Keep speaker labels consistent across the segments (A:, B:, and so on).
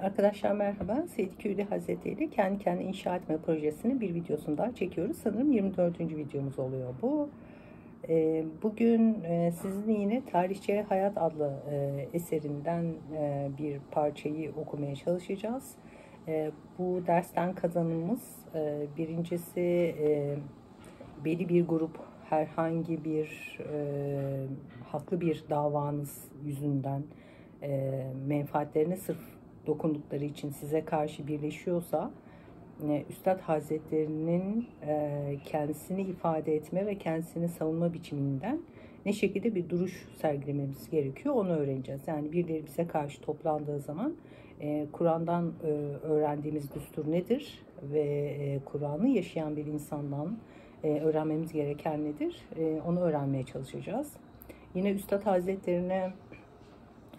A: Arkadaşlar merhaba. Seyyid Kürdü Hazretleri ile kendi kendine inşa etme projesinin bir videosunu daha çekiyoruz. Sanırım 24. videomuz oluyor bu. Bugün sizinle yine Tarihçe Hayat adlı eserinden bir parçayı okumaya çalışacağız. Bu dersten kazanımız birincisi belli bir grup herhangi bir haklı bir davanız yüzünden menfaatlerine sırf dokundukları için size karşı birleşiyorsa Üstad Hazretlerinin kendisini ifade etme ve kendisini savunma biçiminden ne şekilde bir duruş sergilememiz gerekiyor onu öğreneceğiz. Yani birileri bize karşı toplandığı zaman Kur'an'dan öğrendiğimiz düstur nedir ve Kur'an'ı yaşayan bir insandan öğrenmemiz gereken nedir? Onu öğrenmeye çalışacağız. Yine Üstad Hazretlerine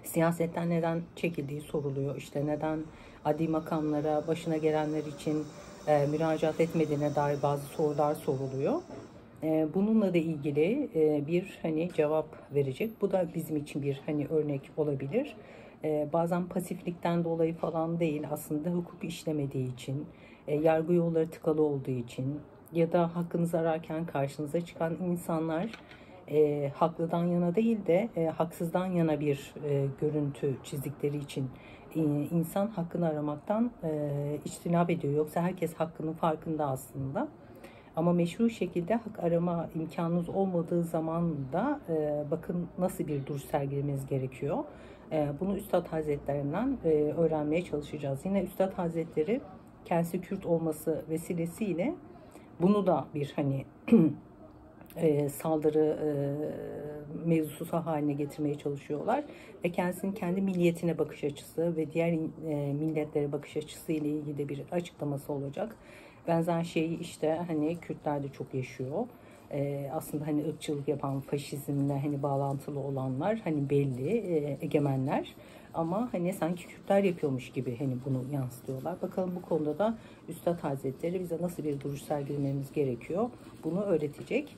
A: siyasetten neden çekildiği soruluyor. İşte neden adli makamlara başına gelenler için müracaat etmediğine dair bazı sorular soruluyor. Bununla da ilgili bir cevap verecek. Bu da bizim için bir örnek olabilir. Bazen pasiflikten dolayı falan değil, aslında hukuk işlemediği için, yargı yolları tıkalı olduğu için ya da hakkınızı ararken karşınıza çıkan insanlar haklıdan yana değil de haksızdan yana bir görüntü çizdikleri için insan hakkını aramaktan içtinap ediyor. Yoksa herkes hakkının farkında aslında. Ama meşru şekilde hak arama imkanınız olmadığı zaman da bakın nasıl bir duruş sergilemeniz gerekiyor. Bunu Üstad Hazretlerinden öğrenmeye çalışacağız. Yine Üstad Hazretleri kendisi Kürt olması vesilesiyle bunu da bir saldırı mevzusu haline getirmeye çalışıyorlar. Ve kendisinin kendi milliyetine bakış açısı ve diğer milletlere bakış açısı ile ilgili de bir açıklaması olacak. Benzer şeyi işte Kürtler de çok yaşıyor. Aslında ırkçılık yapan, faşizmle bağlantılı olanlar belli egemenler. Ama sanki Kürtler yapıyormuş gibi bunu yansıtıyorlar. Bakalım bu konuda da Üstad Hazretleri bize nasıl bir duruş sergilememiz gerekiyor bunu öğretecek.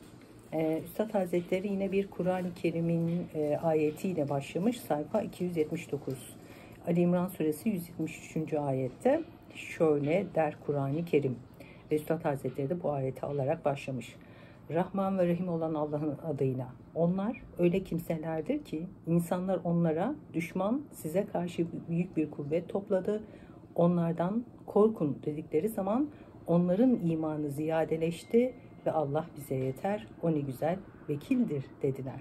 A: Üstad Hazretleri yine bir Kur'an-ı Kerim'in ayetiyle başlamış. Sayfa 279. Ali İmran suresi 173. ayette şöyle der Kur'an-ı Kerim. Ve Üstad Hazretleri de bu ayeti alarak başlamış. Rahman ve Rahim olan Allah'ın adıyla. Onlar öyle kimselerdir ki insanlar onlara düşman size karşı büyük bir kuvvet topladı. Onlardan korkun dedikleri zaman onların imanı ziyadeleşti ve Allah bize yeter, o ne güzel vekildir dediler.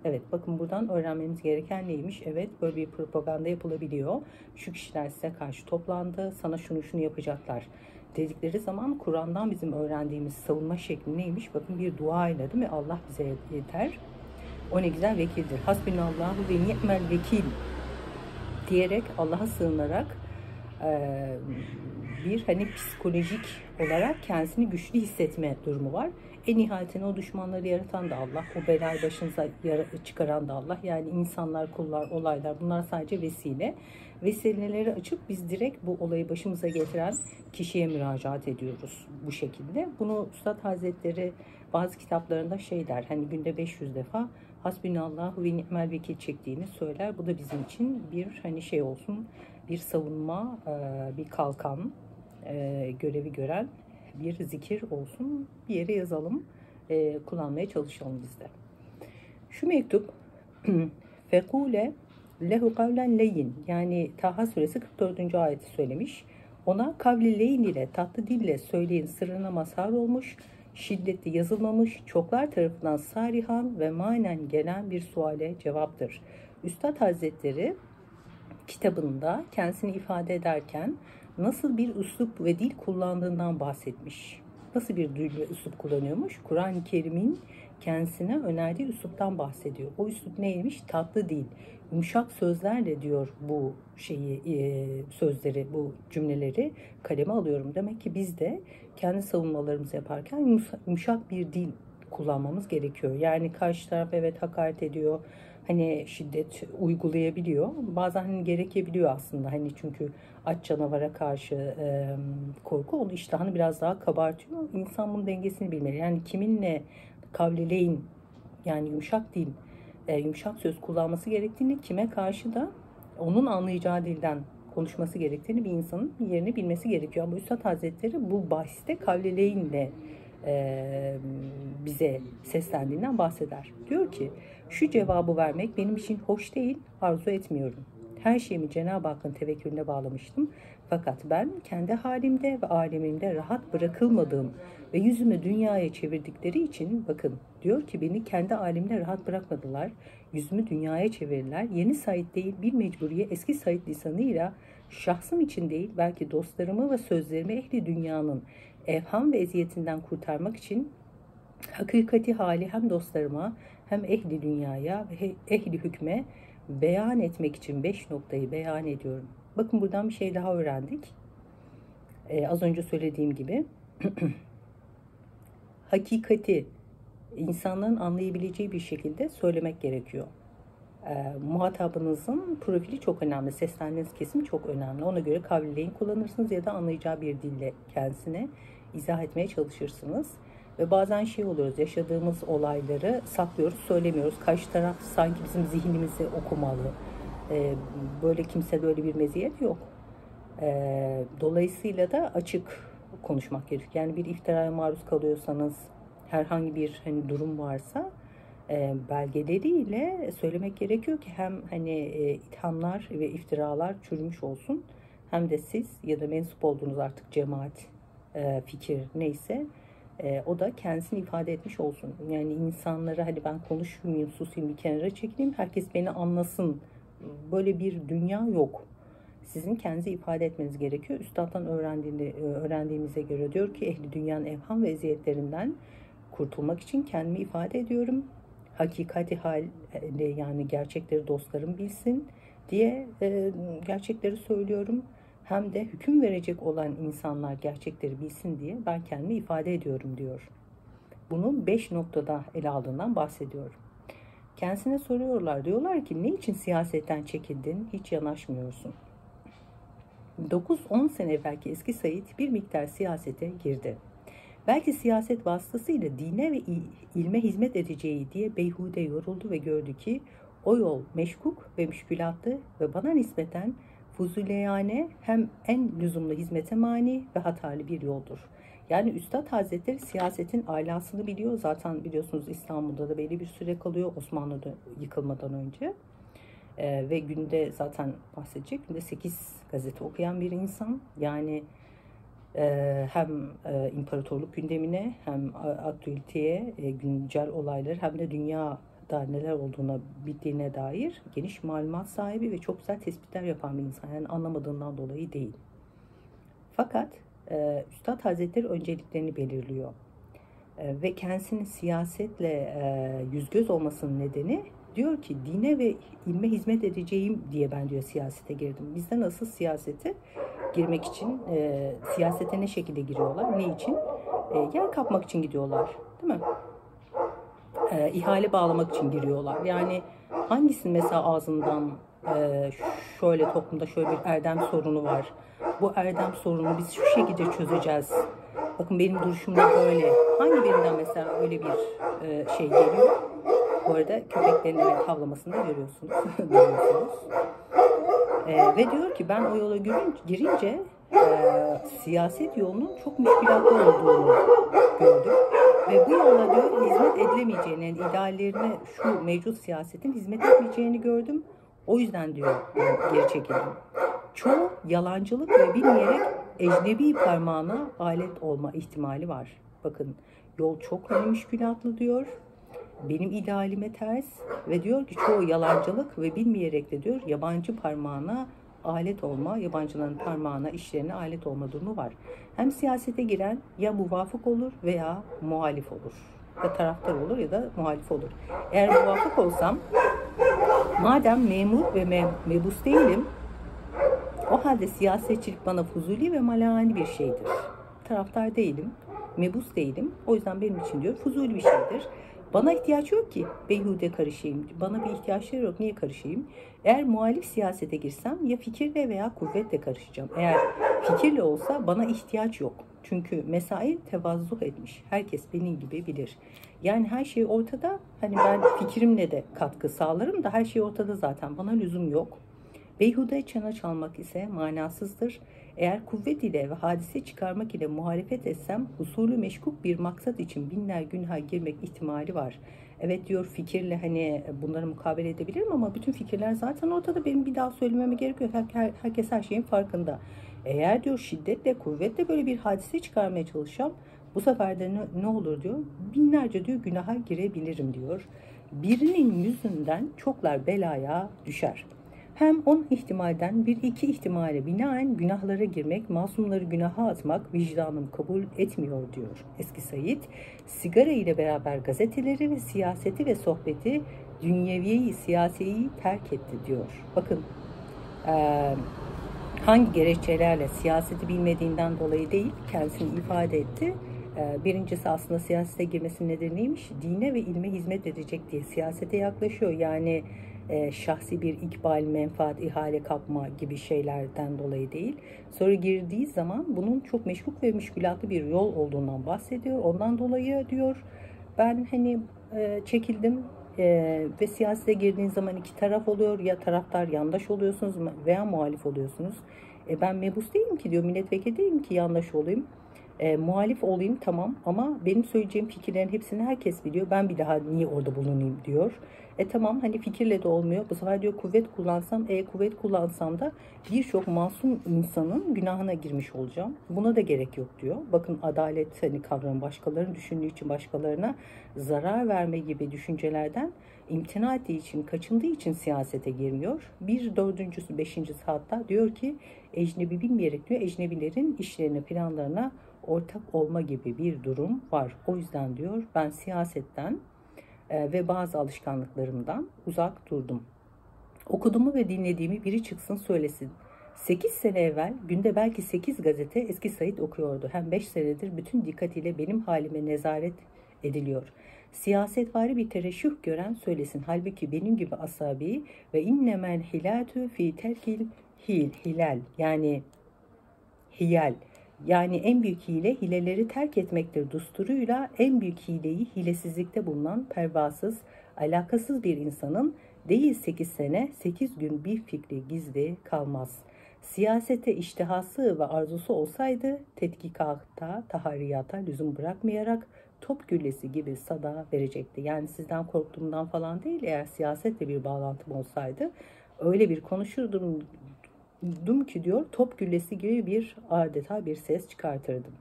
A: Evet, bakın buradan öğrenmemiz gereken neymiş? Evet, böyle bir propaganda yapılabiliyor. Şu kişiler size karşı toplandı, sana şunu yapacaklar dedikleri zaman Kur'an'dan bizim öğrendiğimiz savunma şekli neymiş? Bakın bir dua ile, değil mi? Allah bize yeter, o ne güzel vekildir. Hasbunallahu ve ni'mel vekil diyerek Allah'a sığınarak bir psikolojik olarak kendisini güçlü hissetme durumu var. En nihayetinde o düşmanları yaratan da Allah, o belayı başınıza çıkaran da Allah. Yani insanlar, kullar, olaylar bunlar sadece vesile. Vesileleri açıp biz direkt bu olayı başımıza getiren kişiye müracaat ediyoruz bu şekilde. Bunu Üstad Hazretleri bazı kitaplarında der, günde 500 defa Hasbunallahu ve ni'mel vekil çektiğini söyler. Bu da bizim için bir olsun, bir savunma, bir kalkan görevi gören bir zikir olsun. Bir yere yazalım, kullanmaya çalışalım biz de. Şu mektup fekule lehu kavlen leyin, yani Taha suresi 44. ayeti söylemiş. Ona kavli leyin ile tatlı dille söyleyin sırrına mazhar olmuş, şiddetli yazılmamış, çoklar tarafından sarihan ve manen gelen bir suale cevaptır. Üstad Hazretleri kitabında kendisini ifade ederken nasıl bir üslup ve dil kullandığından bahsetmiş. Nasıl bir dil ve üslup kullanıyormuş? Kur'an-ı Kerim'in kendisine önerdiği üsluptan bahsediyor. O üslup neymiş? Tatlı dil, yumuşak sözlerle diyor bu sözleri, bu cümleleri kaleme alıyorum. Demek ki biz de kendi savunmalarımızı yaparken yumuşak bir dil kullanmamız gerekiyor. Yani karşı taraf evet hakaret ediyor, şiddet uygulayabiliyor. Bazen gerekebiliyor aslında. Çünkü aç canavara karşı korku onun iştahını biraz daha kabartıyor. İnsan bunun dengesini bilmeli. Yani kiminle kavleleyin, yani yumuşak dil, yumuşak söz kullanması gerektiğini, kime karşı da onun anlayacağı dilden konuşması gerektiğini bir insanın yerini bilmesi gerekiyor. Ama Üstad Hazretleri bu bahiste kavleleyinle bize seslendiğinden bahseder. Diyor ki, şu cevabı vermek benim için hoş değil, arzu etmiyorum. Her şeyimi Cenab-ı Hakk'ın tevekkülüne bağlamıştım. Fakat ben kendi halimde ve alemimde rahat bırakılmadığım ve yüzümü dünyaya çevirdikleri için, bakın diyor ki, beni kendi alemimde rahat bırakmadılar. Yüzümü dünyaya çevirirler. Yeni Said değil bir mecburiye eski Said lisanıyla şahsım için değil belki dostlarımı ve sözlerimi ehli dünyanın evham ve eziyetinden kurtarmak için hakikati hali hem dostlarıma hem ehli dünyaya ve ehli hükme beyan etmek için 5 noktayı beyan ediyorum. Bakın buradan bir şey daha öğrendik. Az önce söylediğim gibi hakikati insanların anlayabileceği bir şekilde söylemek gerekiyor. Muhatabınızın profili çok önemli. Seslendiğiniz kesim çok önemli. Ona göre kavlileyin kullanırsınız ya da anlayacağı bir dille kendisine izah etmeye çalışırsınız. Ve bazen şey oluyoruz, yaşadığımız olayları saklıyoruz, söylemiyoruz. Karşı taraf sanki bizim zihnimizi okumalı. Böyle kimsede öyle bir meziyet yok. Dolayısıyla da açık konuşmak gerekiyor. Yani bir iftiraya maruz kalıyorsanız, herhangi bir durum varsa belgeleriyle söylemek gerekiyor ki hem ithamlar ve iftiralar çürümüş olsun, hem de siz ya da mensup olduğunuz artık cemaat, fikir neyse o da kendisini ifade etmiş olsun. Yani insanlara ben konuşmayayım, susayım, bir kenara çekileyim, herkes beni anlasın. Böyle bir dünya yok. Sizin kendinizi ifade etmeniz gerekiyor. Üstad'dan öğrendiğimize göre diyor ki, ehli dünyanın evham ve eziyetlerinden kurtulmak için kendimi ifade ediyorum. Hakikati halde, yani gerçekleri dostlarım bilsin diye gerçekleri söylüyorum. Hem de hüküm verecek olan insanlar gerçekleri bilsin diye ben kendimi ifade ediyorum diyor. Bunu 5 noktada ele aldığından bahsediyor. Kendisine soruyorlar. Diyorlar ki, ne için siyasetten çekildin? Hiç yanaşmıyorsun. 9-10 sene evvelki eski Said bir miktar siyasete girdi. Belki siyaset vasıtasıyla dine ve ilme hizmet edeceği diye beyhude yoruldu ve gördü ki o yol meşkuk ve müşkülatlı ve bana nispeten fuzuleyane, hem en lüzumlu hizmete mani ve hatalı bir yoldur. Yani Üstad Hazretleri siyasetin alasını biliyor. Zaten biliyorsunuz İstanbul'da da belli bir süre kalıyor, Osmanlı'da yıkılmadan önce. Ve günde zaten bahsedecek, günde 8 gazete okuyan bir insan. Yani hem imparatorluk gündemine, hem aktualiteye, güncel olayları, hem de dünyada neler olduğuna, bittiğine dair geniş malumat sahibi ve çok güzel tespitler yapan bir insan. Yani anlamadığından dolayı değil. Fakat Üstad Hazretleri önceliklerini belirliyor. Ve kendisinin siyasetle yüz göz olmasının nedeni, diyor ki, dine ve ilme hizmet edeceğim diye ben diyor siyasete girdim. Bizde nasıl siyasete girmek için, siyasete ne şekilde giriyorlar, ne için? Yer kapmak için gidiyorlar, değil mi? İhale bağlamak için giriyorlar. Yani hangisinin mesela ağzından şöyle, toplumda şöyle bir erdem sorunu var. Bu erdem sorununu biz şu şekilde çözeceğiz. Bakın benim duruşum da böyle. Hangi birinden mesela öyle bir şey geliyor? Bu arada köpeklerin havlamasını da görüyorsunuz. Ve diyor ki, ben o yola girince siyaset yolunun çok müşkilatlı olduğunu gördüm. Ve bu yola diyor hizmet edilemeyeceğini, yani ideallerine şu mevcut siyasetin hizmet etmeyeceğini gördüm. O yüzden diyor geri çekildim. Çoğu yalancılık ve bilmeyerek ecnebi parmağına alet olma ihtimali var. Bakın, yol çok müşkilatlı diyor. Benim idealime ters ve diyor ki çoğu yalancılık ve bilmeyerek de diyor yabancı parmağına alet olma, yabancıların parmağına, işlerine alet olma durumu var. Hem siyasete giren ya muvafık olur veya muhalif olur. Ya taraftar olur ya da muhalif olur. Eğer muvafık olsam, madem memur ve mebus değilim, o halde siyasetçilik bana fuzuli ve malani bir şeydir. Taraftar değilim, mebus değilim. O yüzden benim için diyor fuzuli bir şeydir. Bana ihtiyaç yok ki beyhude karışayım. Bana bir ihtiyaçları yok. Niye karışayım? Eğer muhalif siyasete girsem ya fikirle veya kuvvetle karışacağım. Eğer fikirle olsa bana ihtiyaç yok. Çünkü mesail tevazzuh etmiş. Herkes benim gibi bilir. Yani her şey ortada. Ben fikrimle de katkı sağlarım da her şey ortada zaten. Bana lüzum yok. Beyhude çana çalmak ise manasızdır. Eğer kuvvet ile ve hadise çıkarmak ile muhalefet etsem, husulü meşkuk bir maksat için binler günaha girmek ihtimali var. Evet diyor, fikirle hani bunları mukabele edebilirim ama bütün fikirler zaten ortada, benim bir daha söylememe gerek yok. Herkes her şeyin farkında. Eğer diyor şiddetle, kuvvetle böyle bir hadise çıkarmaya çalışacağım, bu sefer de ne olur diyor, binlerce diyor günaha girebilirim diyor. Birinin yüzünden çoklar belaya düşer. Hem 10 ihtimalden bir iki ihtimale binaen günahlara girmek, masumları günaha atmak vicdanım kabul etmiyor diyor Eski Said. Sigara ile beraber gazeteleri ve siyaseti ve sohbeti, dünyeviyi, siyasiyi terk etti diyor. Bakın, hangi gerekçelerle, siyaseti bilmediğinden dolayı değil, kendisini ifade etti. Birincisi, aslında siyasete girmesinin nedeni neymiş? Dine ve ilme hizmet edecek diye siyasete yaklaşıyor. Yani şahsi bir ikbal, menfaat, ihale kapma gibi şeylerden dolayı değil. Sonra girdiği zaman bunun çok meşguk ve müşkülatlı bir yol olduğundan bahsediyor. Ondan dolayı diyor, ben hani çekildim ve siyasete girdiğiniz zaman iki taraf oluyor. Ya taraftar, yandaş oluyorsunuz veya muhalif oluyorsunuz. Ben mebus değilim ki diyor, milletvekili değilim ki yandaş olayım. Muhalif olayım tamam, ama benim söyleyeceğim fikirlerin hepsini herkes biliyor. Ben bir daha niye orada bulunayım diyor. Tamam, hani fikirle de olmuyor. Bu sefer diyor kuvvet kullansam, kuvvet kullansam da birçok masum insanın günahına girmiş olacağım. Buna da gerek yok diyor. Bakın, adalet hani kavramı, başkalarının düşündüğü için başkalarına zarar verme gibi düşüncelerden imtina ettiği için, kaçındığı için siyasete girmiyor. Bir dördüncüsü, beşincisi hatta diyor ki, ecnebi bilmeyerek diyor, ecnebilerin işlerine, planlarına ortak olma gibi bir durum var. O yüzden diyor, ben siyasetten ve bazı alışkanlıklarımdan uzak durdum. Okuduğumu ve dinlediğimi biri çıksın söylesin. 8 sene evvel günde belki 8 gazete Eski Said okuyordu. Hem 5 senedir bütün dikkatiyle benim halime nezaret ediliyor. Siyasetvari bir tereşüh gören söylesin. Halbuki benim gibi asabi ve innemel hilatü fi terkil hilal, yani hiyal, yani en büyük hile hileleri terk etmektir dusturuyla, en büyük hileyi hilesizlikte bulunan pervasız, alakasız bir insanın değil 8 sene 8 gün bir fikri gizli kalmaz. Siyasete iştihası ve arzusu olsaydı tetkikata, taharriyata lüzum bırakmayarak top güllesi gibi sada verecekti. Yani sizden korktuğumdan falan değil, eğer siyasetle bir bağlantım olsaydı öyle bir konuşurdum ki diyor, top güllesi gibi bir adeta bir ses çıkartırdım.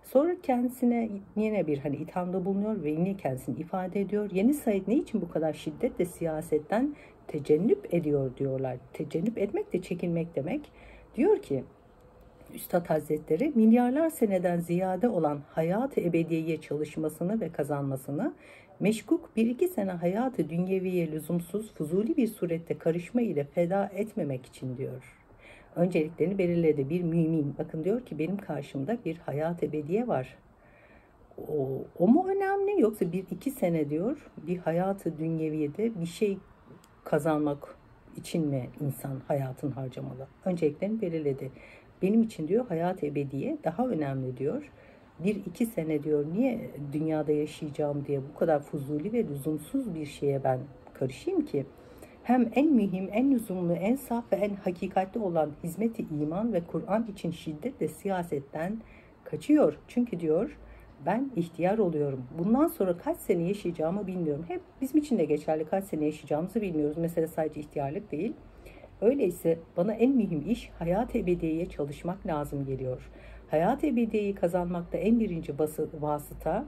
A: Sonra kendisine yine bir hani ithamda bulunuyor ve yine kendisini ifade ediyor. Yeni Said ne için bu kadar şiddetle siyasetten tecennüp ediyor diyorlar. Tecennüp etmek de çekinmek demek. Diyor ki Üstad Hazretleri, milyarlar seneden ziyade olan hayat-ı ebediyeye çalışmasını ve kazanmasını, meşkuk bir iki sene hayat-ı dünyeviye lüzumsuz, fuzuli bir surette karışma ile feda etmemek için diyor. Önceliklerini belirledi. Bir mümin, bakın diyor ki, benim karşımda bir hayat-ı ebediye var. O mu önemli, yoksa bir iki sene diyor bir hayat-ı dünyeviyede bir şey kazanmak için mi insan hayatını harcamalı? Önceliklerini belirledi. Benim için diyor hayat ebediye daha önemli diyor. Bir iki sene diyor niye dünyada yaşayacağım diye bu kadar fuzuli ve lüzumsuz bir şeye ben karışayım ki? Hem en mühim, en lüzumlu, en saf ve en hakikatli olan hizmet-i iman ve Kur'an için şiddetle siyasetten kaçıyor. Çünkü diyor, ben ihtiyar oluyorum. Bundan sonra kaç sene yaşayacağımı bilmiyorum. Hep bizim için de geçerli, kaç sene yaşayacağımızı bilmiyoruz. Mesele sadece ihtiyarlık değil. Öyleyse bana en mühim iş hayat-ı ebediyeye çalışmak lazım geliyor. Hayat-ı ebediyeyi kazanmakta en birinci vasıta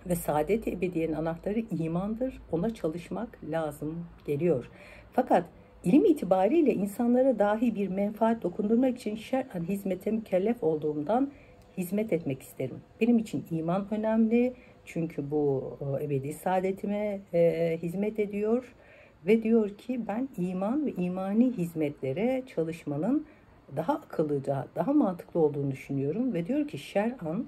A: ve saadet-i ebediyenin anahtarı imandır. Ona çalışmak lazım geliyor. Fakat ilim itibariyle insanlara dahi bir menfaat dokundurmak için şer'an hizmete mükellef olduğumdan hizmet etmek isterim. Benim için iman önemli. Çünkü bu ebedi saadetime hizmet ediyor. Ve diyor ki, ben iman ve imani hizmetlere çalışmanın daha akıllıca, daha mantıklı olduğunu düşünüyorum. Ve diyor ki, şer'an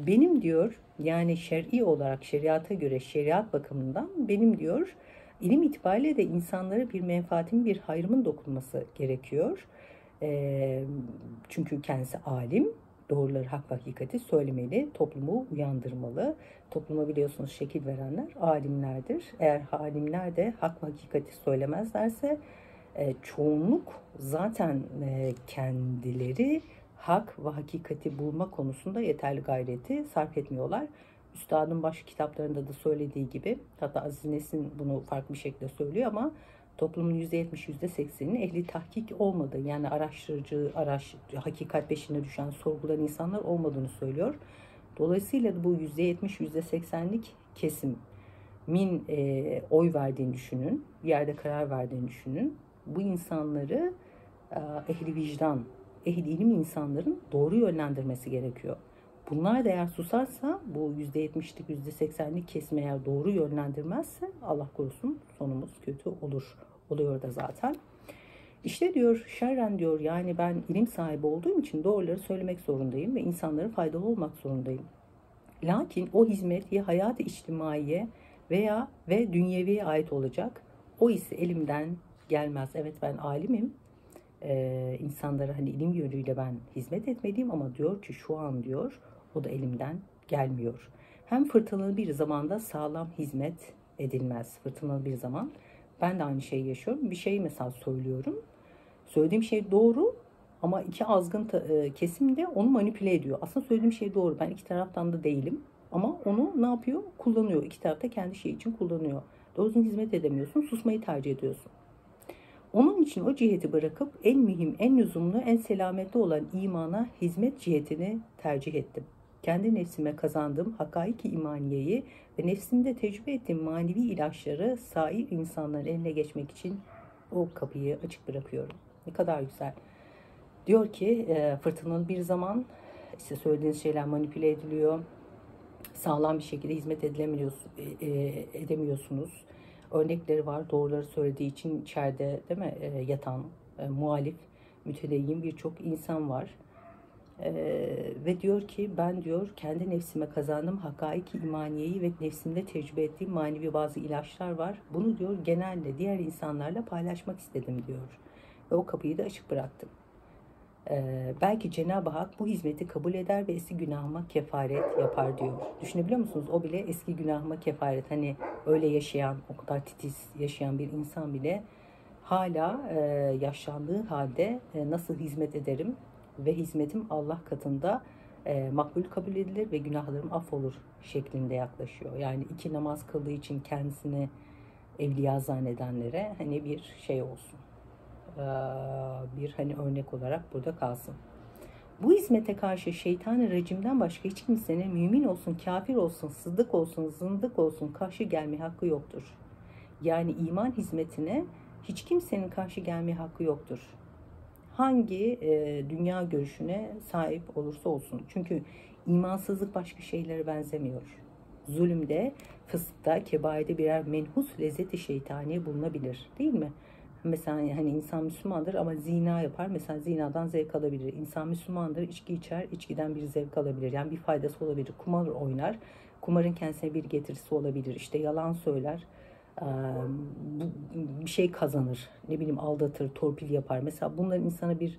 A: benim diyor, yani şer'i olarak şeriata göre, şeriat bakımından benim diyor, ilim itibariyle de insanlara bir menfaatin, bir hayrımın dokunması gerekiyor. Çünkü kendisi alim, doğruları, hak ve hakikati söylemeli, toplumu uyandırmalı. Topluma biliyorsunuz şekil verenler alimlerdir. Eğer alimler de hak ve hakikati söylemezlerse çoğunluk zaten kendileri hak ve hakikati bulma konusunda yeterli gayreti sarf etmiyorlar. Üstadın başka kitaplarında da söylediği gibi, hatta Aziz Nesin bunu farklı bir şekilde söylüyor ama toplumun %70, %80'inin ehli tahkik olmadığı, yani araştırıcı, hakikat peşine düşen, sorgulayan insanlar olmadığını söylüyor. Dolayısıyla bu %70, %80'lik kesimin oy verdiğini düşünün, bir yerde karar verdiğini düşünün. Bu insanları ehli vicdan, ehli ilim insanların doğru yönlendirmesi gerekiyor. Bunlar da eğer susarsa, bu %70'lik, %80'lik kesim eğer doğru yönlendirmezse, Allah korusun, sonumuz kötü olur. Oluyor da zaten. İşte diyor, şerren diyor, yani ben ilim sahibi olduğum için doğruları söylemek zorundayım ve insanlara faydalı olmak zorundayım. Lakin o hizmet ya hayat-ı içtimaiye veya ve dünyeviye ait olacak. O ise elimden gelmez. Evet, ben alimim. İnsanlara hani ilim yönüyle ben hizmet etmeliyim ama diyor ki şu an diyor o da elimden gelmiyor. Hem fırtınalı bir zamanda sağlam hizmet edilmez. Fırtınalı bir zaman. Ben de aynı şeyi yaşıyorum. Bir şey mesela söylüyorum. Söylediğim şey doğru ama iki azgın kesim de onu manipüle ediyor. Aslında söylediğim şey doğru. Ben iki taraftan da değilim. Ama onu ne yapıyor? Kullanıyor. İki taraf da kendi şey için kullanıyor. Doğrusu hizmet edemiyorsun. Susmayı tercih ediyorsun. Onun için o ciheti bırakıp en mühim, en lüzumlu, en selametli olan imana hizmet cihetini tercih ettim. Kendi nefsime kazandığım hakaiki imaniyeyi ve nefsimde tecrübe ettiğim manevi ilaçları sair insanların eline geçmek için o kapıyı açık bırakıyorum. Ne kadar güzel. Diyor ki fırtınalı bir zaman işte söylediğiniz şeyler manipüle ediliyor. Sağlam bir şekilde hizmet edemiyorsunuz. Örnekleri var. Doğruları söylediği için içeride değil mi yatan muhalif, mütedeyyin birçok insan var. Ve diyor ki ben diyor kendi nefsime kazandığım hakaiki imaniyeyi ve nefsimde tecrübe ettiğim manevi bazı ilaçlar var. Bunu diyor genelde diğer insanlarla paylaşmak istedim diyor. Ve o kapıyı da açık bıraktım. Belki Cenab-ı Hak bu hizmeti kabul eder ve eski günahıma kefaret yapar diyor. Düşünebiliyor musunuz? O bile eski günahıma kefaret. Hani öyle yaşayan, o kadar titiz yaşayan bir insan bile hala yaşlandığı halde nasıl hizmet ederim ve hizmetim Allah katında makbul kabul edilir ve günahlarım affolur şeklinde yaklaşıyor. Yani iki namaz kıldığı için kendisini evliya zannedenlere hani bir şey olsun. Bir hani örnek olarak burada kalsın. Bu hizmete karşı şeytan-ı racimden başka hiç kimsenin mümin olsun, kafir olsun, sıddık olsun, zındık olsun karşı gelme hakkı yoktur. Yani iman hizmetine hiç kimsenin karşı gelme hakkı yoktur. Hangi dünya görüşüne sahip olursa olsun. Çünkü imansızlık başka şeylere benzemiyor. Zulümde, fıskta, kebaide birer menhus lezzeti şeytani bulunabilir. Değil mi? Mesela hani insan Müslümandır ama zina yapar. Mesela zinadan zevk alabilir. İnsan Müslümandır, içki içer, içkiden bir zevk alabilir. Yani bir faydası olabilir. Kumar oynar. Kumarın kendisine bir getirisi olabilir. İşte yalan söyler. Bir şey kazanır. Ne bileyim aldatır, torpil yapar. Mesela bunların insana bir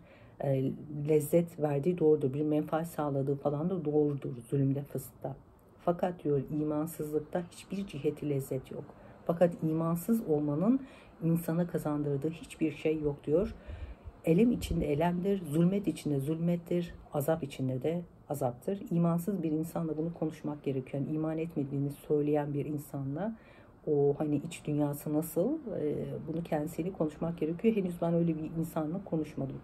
A: lezzet verdiği doğrudur. Bir menfaat sağladığı falan da doğrudur. Zulümde, fıskta. Fakat diyor imansızlıkta hiçbir ciheti lezzet yok. Fakat imansız olmanın insana kazandırdığı hiçbir şey yok diyor. Elem içinde elemdir, zulmet içinde zulmettir, azap içinde de azaptır. İmansız bir insanla bunu konuşmak gerekiyor. Yani iman etmediğini söyleyen bir insanla o hani iç dünyası nasıl bunu kendisiyle konuşmak gerekiyor. Henüz ben öyle bir insanla konuşmadım.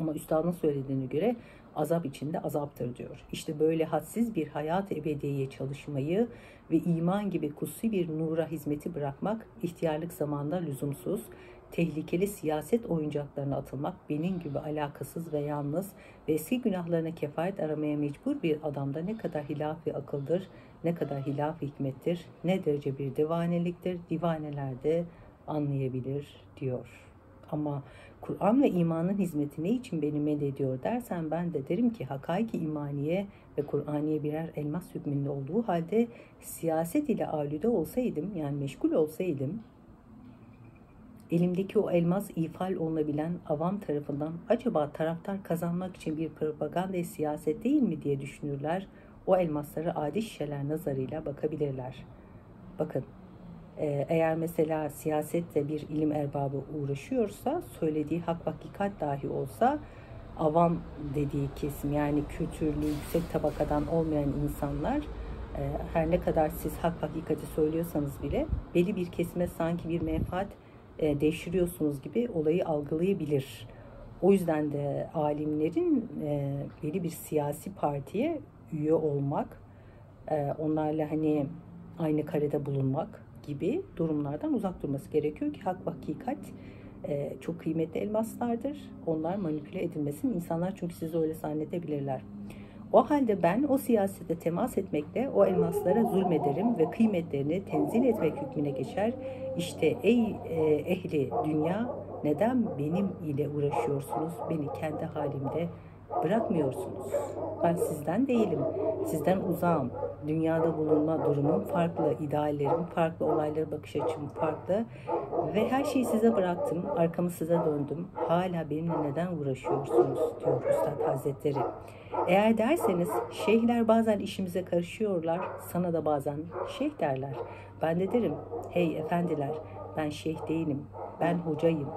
A: Ama üstadın söylediğine göre azap içinde azaptır diyor. İşte böyle hadsiz bir hayat ebediyeye çalışmayı ve iman gibi kutsi bir nura hizmeti bırakmak ihtiyarlık zamanında lüzumsuz, tehlikeli siyaset oyuncaklarına atılmak benim gibi alakasız ve yalnız ve eski günahlarına kefaret aramaya mecbur bir adamda ne kadar hilaf-ı akıldır, ne kadar hilaf-ı hikmettir, ne derece bir divaneliktir, divaneler de anlayabilir diyor. Ama Kur'an ve imanın hizmeti ne için beni medyediyor dersen ben de derim ki hakaiki imaniye ve Kur'aniye birer elmas hükmünde olduğu halde siyaset ile alüde olsaydım yani meşgul olsaydım elimdeki o elmas ifal olunabilen avam tarafından acaba taraftar kazanmak için bir propaganda siyaset değil mi diye düşünürler. O elmasları adi şişeler nazarıyla bakabilirler. Bakın Eğer mesela siyasette bir ilim erbabı uğraşıyorsa, söylediği hak ve hakikat dahi olsa, avam dediği kesim, yani kültürlü yüksek tabakadan olmayan insanlar, her ne kadar siz hak hakikati söylüyorsanız bile belli bir kesime sanki bir menfaat devşiriyorsunuz gibi olayı algılayabilir. O yüzden de alimlerin belli bir siyasi partiye üye olmak, onlarla hani aynı karede bulunmak gibi durumlardan uzak durması gerekiyor ki hak ve hakikat çok kıymetli elmaslardır. Onlar manipüle edilmesin. İnsanlar çünkü sizi öyle zannedebilirler. O halde ben o siyasete temas etmekle o elmaslara zulmederim ve kıymetlerini tenzil etmek hükmüne geçer. İşte ey ehli dünya, neden benim ile uğraşıyorsunuz? Beni kendi halimde bırakmıyorsunuz. Ben sizden değilim. Sizden uzağım. Dünyada bulunma durumum farklı, ideallerim farklı, olaylara bakış açım farklı. Ve her şeyi size bıraktım. Arkamı size döndüm. Hala benimle neden uğraşıyorsunuz diyor Üstad Hazretleri. Eğer derseniz şeyhler bazen işimize karışıyorlar. Sana da bazen şeyh derler. Ben de derim hey efendiler, ben şeyh değilim. Ben hocayım.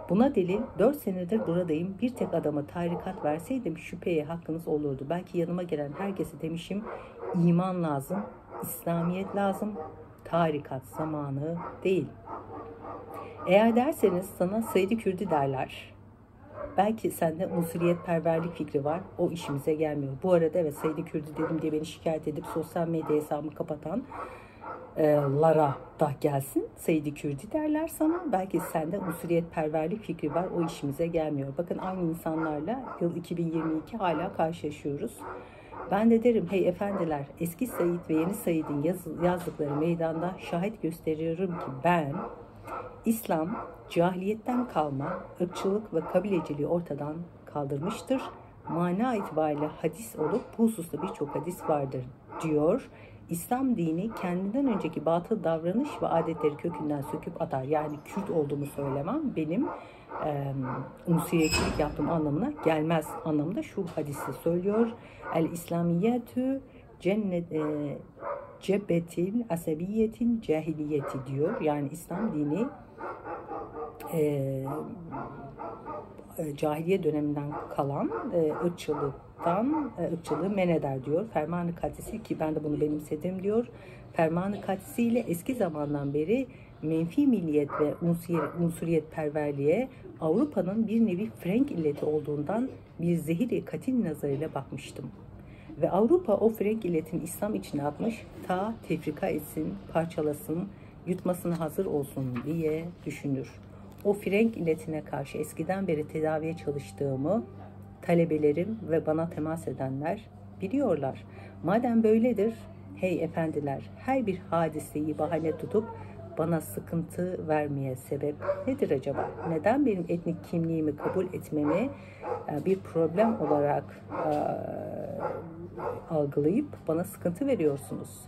A: Buna delil 4 senedir buradayım. Bir tek adama tarikat verseydim şüpheye hakkınız olurdu. Belki yanıma gelen herkese demişim iman lazım, İslamiyet lazım, tarikat zamanı değil. Eğer derseniz sana Said-i Kürdi derler. Belki sende unsuriyetperverlik fikri var. O işimize gelmiyor. Bu arada evet, Said-i Kürdi dedim diye beni şikayet edip sosyal medya hesabımı kapatan lara da gelsin. Said-i Kürdi derler sana. Belki sende unsuriyetperverlik fikri var. O işimize gelmiyor. Bakın aynı insanlarla yıl 2022 hala karşılaşıyoruz. Ben de derim hey efendiler, eski Said ve yeni Said'in yazdıkları meydanda şahit gösteriyorum ki ben İslam cahiliyetten kalma ırkçılık ve kabileciliği ortadan kaldırmıştır. Mana itibariyle hadis olup bu hususta birçok hadis vardır diyor. İslam dini kendinden önceki batıl davranış ve adetleri kökünden söküp atar. Yani Kürt olduğumu söylemem benim unsiyetçilik yaptığım anlamına gelmez anlamında şu hadisi söylüyor. El İslamiyetü cennet cebbetil asabiyetil cahiliyeti diyor. Yani İslam dini cahiliye döneminden kalan ırkçılığı men eder diyor. Ferman-ı Kadisi, ki ben de bunu benimsedim diyor. Ferman-ı Kadisi ile eski zamandan beri menfi milliyet ve unsuriyetperverliğe Avrupa'nın bir nevi Frank illeti olduğundan bir zehir-i katil nazarıyla bakmıştım. Ve Avrupa o Frank illetin İslam içine atmış, ta tefrika etsin, parçalasın, yutmasına hazır olsun diye düşünür. O Frank illetine karşı eskiden beri tedaviye çalıştığımı talebelerim ve bana temas edenler biliyorlar. Madem böyledir, hey efendiler, her bir hadiseyi bahane tutup bana sıkıntı vermeye sebep nedir acaba? Neden benim etnik kimliğimi kabul etmemi bir problem olarak algılayıp bana sıkıntı veriyorsunuz?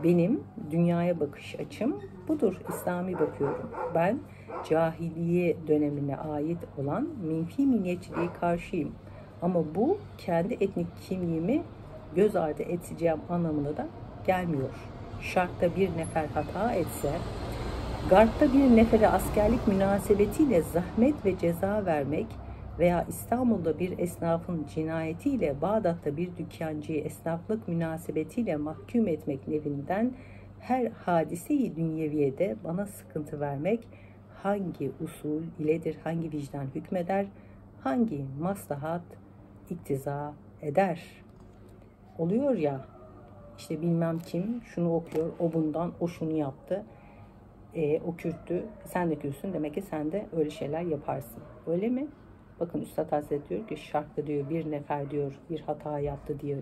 A: Benim dünyaya bakış açım budur. İslami bakıyorum. Ben cahiliye dönemine ait olan menfi milliyetçiliğe karşıyım. Ama bu kendi etnik kimliğimi göz ardı edeceğim anlamına da gelmiyor. Şarkta bir nefer hata etse, Garp'ta bir nefere askerlik münasebetiyle zahmet ve ceza vermek veya İstanbul'da bir esnafın cinayetiyle Bağdat'ta bir dükkancıyı esnaflık münasebetiyle mahkum etmek nevinden her hadise-i dünyeviyede bana sıkıntı vermek hangi usul iledir, hangi vicdan hükmeder, hangi maslahat iktiza eder? Oluyor ya, işte bilmem kim şunu okuyor, o bundan, o şunu yaptı. O Kürttü, sen de Kürtsün, demek ki sen de öyle şeyler yaparsın. Öyle mi? Bakın Üstad Hazretleri diyor ki şarkta diyor bir nefer diyor bir hata yaptı diye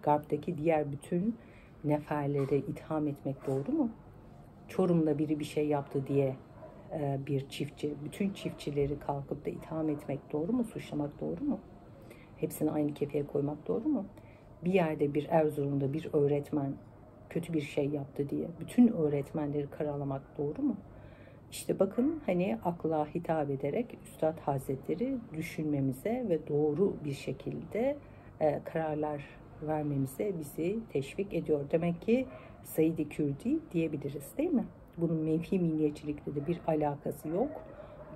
A: Garp'taki diğer bütün neferleri itham etmek doğru mu? Çorum'da biri bir şey yaptı diye bir çiftçi, bütün çiftçileri kalkıp da itham etmek doğru mu? Suçlamak doğru mu? Hepsini aynı kefeye koymak doğru mu? Bir yerde bir Erzurum'da bir öğretmen kötü bir şey yaptı diye bütün öğretmenleri karalamak doğru mu? İşte bakın hani akla hitap ederek Üstad Hazretleri düşünmemize ve doğru bir şekilde kararlar vermemize bizi teşvik ediyor. Demek ki Said-i Kürdi diyebiliriz değil mi? Bunun menfi milliyetçilikle de bir alakası yok.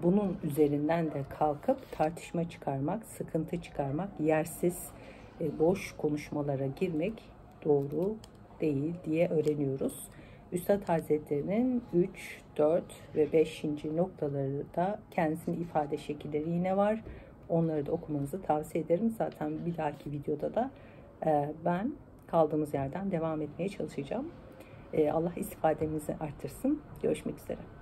A: Bunun üzerinden de kalkıp tartışma çıkarmak, sıkıntı çıkarmak, yersiz boş konuşmalara girmek doğru değil diye öğreniyoruz. Üstad Hazretleri'nin 3, 4 ve 5. noktaları da kendisinin ifade şekilleri yine var. Onları da okumanızı tavsiye ederim. Zaten bir dahaki videoda da ben kaldığımız yerden devam etmeye çalışacağım. Allah istifademizi artırsın. Görüşmek üzere.